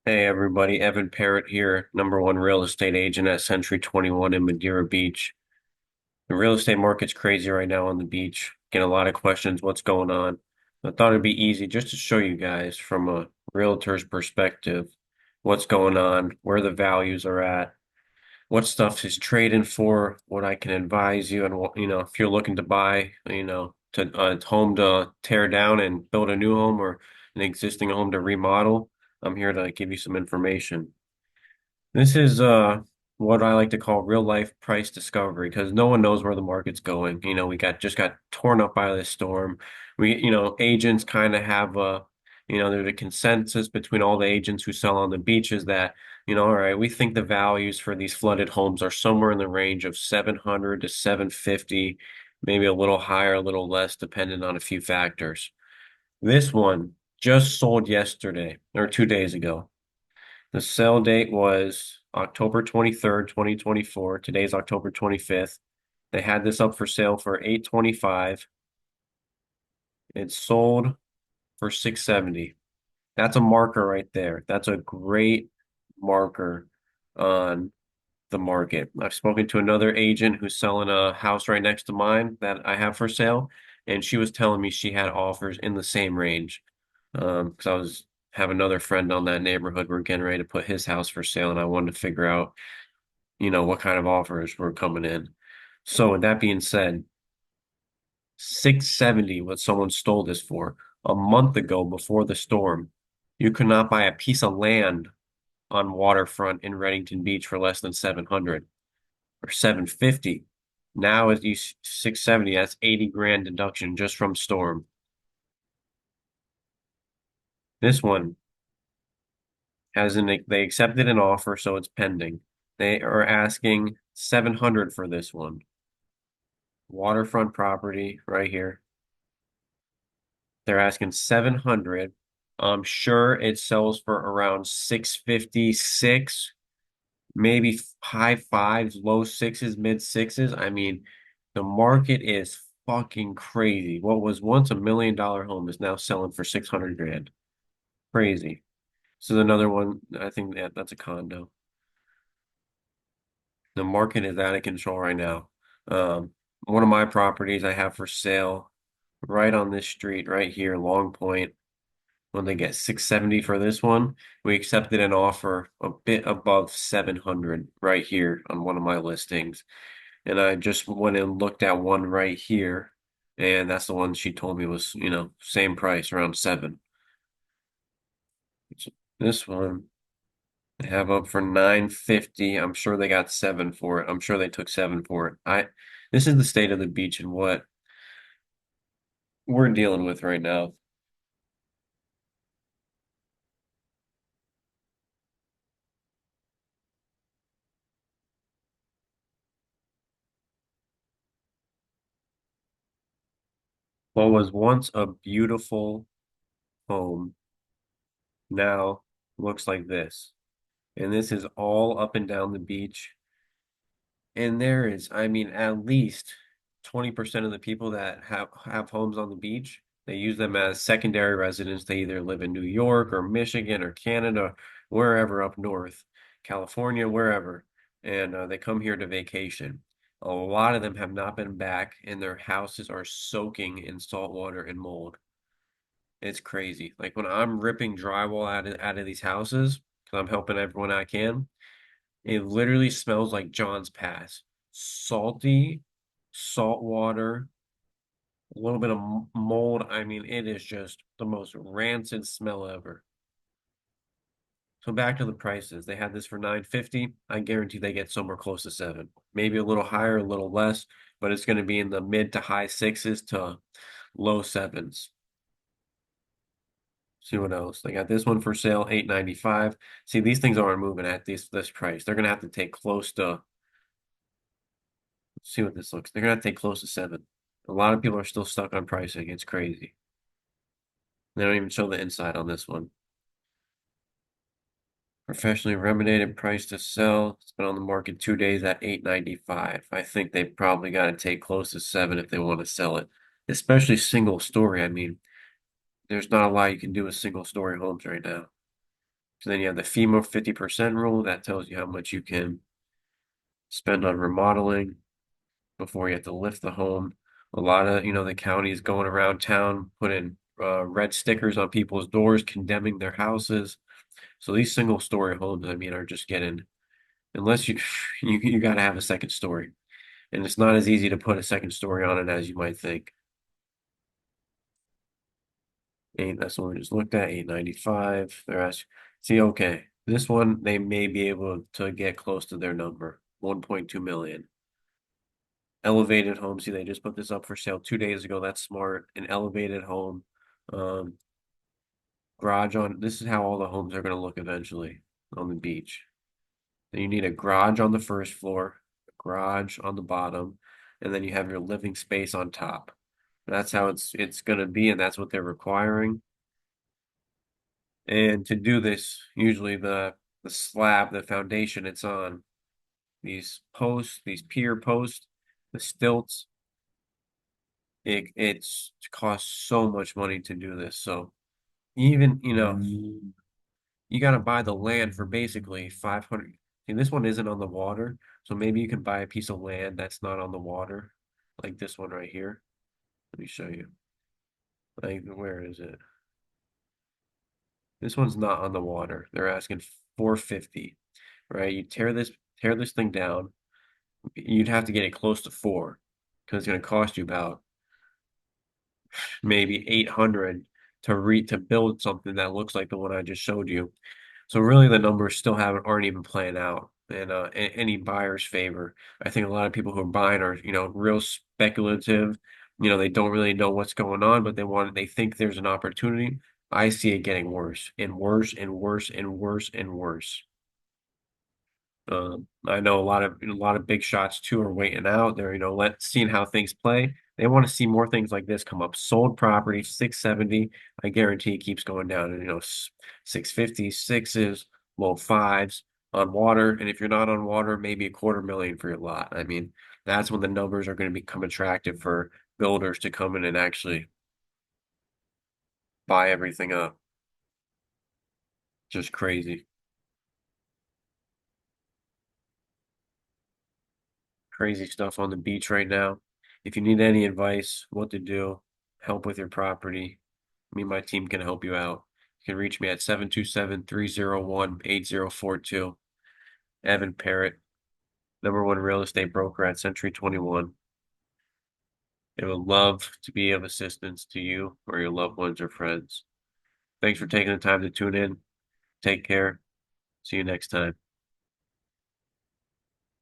Hey everybody, Evan Perrett here, number one real estate agent at Century 21 in Madeira Beach. The real estate market's crazy right now on the beach. Getting a lot of questions, what's going on? I thought it'd be easy just to show you guys from a realtor's perspective what's going on, where the values are at, what stuff is trading for, what I can advise you, and what, if you're looking to buy, to a home to tear down and build a new home or an existing home to remodel, I'm here to give you some information. This is what I like to call real life price discovery because no one knows where the market's going. We got torn up by this storm. Agents kind of have there's a consensus between all the agents who sell on the beaches that, all right, we think the values for these flooded homes are somewhere in the range of 700 to 750, maybe a little higher, a little less, depending on a few factors. This one just sold yesterday or 2 days ago. The sale date was October 23rd, 2024. Today's October 25th. They had this up for sale for 825. It sold for 670. That's a marker right there. That's a great marker on the market. I've spoken to another agent who's selling a house right next to mine that I have for sale, and she was telling me she had offers in the same range. Because I was have another friend on that neighborhood. We're getting ready to put his house for sale, and I wanted to figure out, what kind of offers were coming in. So with that being said, 670 what someone stole this for a month ago before the storm. You could not buy a piece of land on waterfront in Reddington Beach for less than 700 or 750. Now at you 670, that's 80 grand deduction just from storm. This one they accepted an offer, so it's pending. They are asking 700 for this one. Waterfront property right here. They're asking 700. I'm sure it sells for around 656, maybe high fives, low sixes, mid sixes. I mean, the market is fucking crazy. What was once $1 million home is now selling for 600 grand. Crazy. So another one, I think that's a condo. The market is out of control right now. One of my properties I have for sale right on this street right here, Long Point. When they get 670 for this one, we accepted an offer a bit above 700 right here on one of my listings. And I just went and looked at one right here, and that's the one she told me was, same price, around seven. So this one they have up for 950. I'm sure they got seven for it. I'm sure they took seven for it. This is the state of the beach and what we're dealing with right now. What was once a beautiful home now looks like this. And this is all up and down the beach. And there is, I mean, at least 20% of the people that have homes on the beach, they use them as secondary residence. They either live in New York or Michigan or Canada, wherever up north, California, wherever, and they come here to vacation. A lot of them have not been back, and their houses are soaking in salt water and mold. It's crazy. Like when I'm ripping drywall out of these houses, because I'm helping everyone I can. It literally smells like John's Pass. Salty, salt water, a little bit of mold. I mean, it is just the most rancid smell ever. So back to the prices. They had this for 950. I guarantee they get somewhere close to seven. Maybe a little higher, a little less, but it's going to be in the mid to high sixes to low sevens. See what else? They got this one for sale, 895. See, these things aren't moving at this price. They're gonna have to take close to see what this looks. They're gonna have to take close to seven. A lot of people are still stuck on pricing. It's crazy. They don't even show the inside on this one. Professionally remediated price to sell. It's been on the market 2 days at 895. I think they probably got to take close to seven if they want to sell it, especially single story. I mean, there's not a lot you can do with single story homes right now. So then you have the FEMA 50% rule that tells you how much you can spend on remodeling before you have to lift the home. A lot of, the county is going around town putting red stickers on people's doors condemning their houses. So these single story homes, I mean, are just getting, unless you you got to have a second story. And it's not as easy to put a second story on it as you might think. That's what we just looked at, 895. They're asking, see, okay, this one they may be able to get close to their number, 1.2 million. Elevated home, see, they just put this up for sale 2 days ago. That's smart. An elevated home, um, garage on. This is how all the homes are going to look eventually on the beach. Then you need a garage on the first floor, a garage on the bottom, and then you have your living space on top. That's how it's going to be, and that's what they're requiring. And to do this, usually the slab, the foundation it's on, these posts, these pier posts, the stilts, it's costs so much money to do this. So even, you got to buy the land for basically 500. And this one isn't on the water, so maybe you can buy a piece of land that's not on the water, like this one right here. Let me show you. Like, where is it? This one's not on the water. They're asking 450, right? You tear this thing down. You'd have to get it close to four because it's going to cost you about maybe 800 to build something that looks like the one I just showed you. So really the numbers still haven't aren't even playing out in any buyer's favor. I think a lot of people who are buying are, real speculative. They don't really know what's going on, but they think there's an opportunity. I see it getting worse and worse and worse and worse and worse. I know a lot of big shots too are waiting out. They're seeing how things play. They want to see more things like this come up. Sold property 670. I guarantee it keeps going down. And 650, sixes, low fives on water. And if you're not on water, maybe a quarter million for your lot. I mean, that's when the numbers are going to become attractive for builders to come in and actually buy everything up. Just crazy. Crazy stuff on the beach right now. If you need any advice, what to do, help with your property, me and my team can help you out. You can reach me at 727-301-8042. Evan Perrett, number one real estate broker at Century 21. I would love to be of assistance to you or your loved ones or friends. Thanks for taking the time to tune in. Take care. See you next time.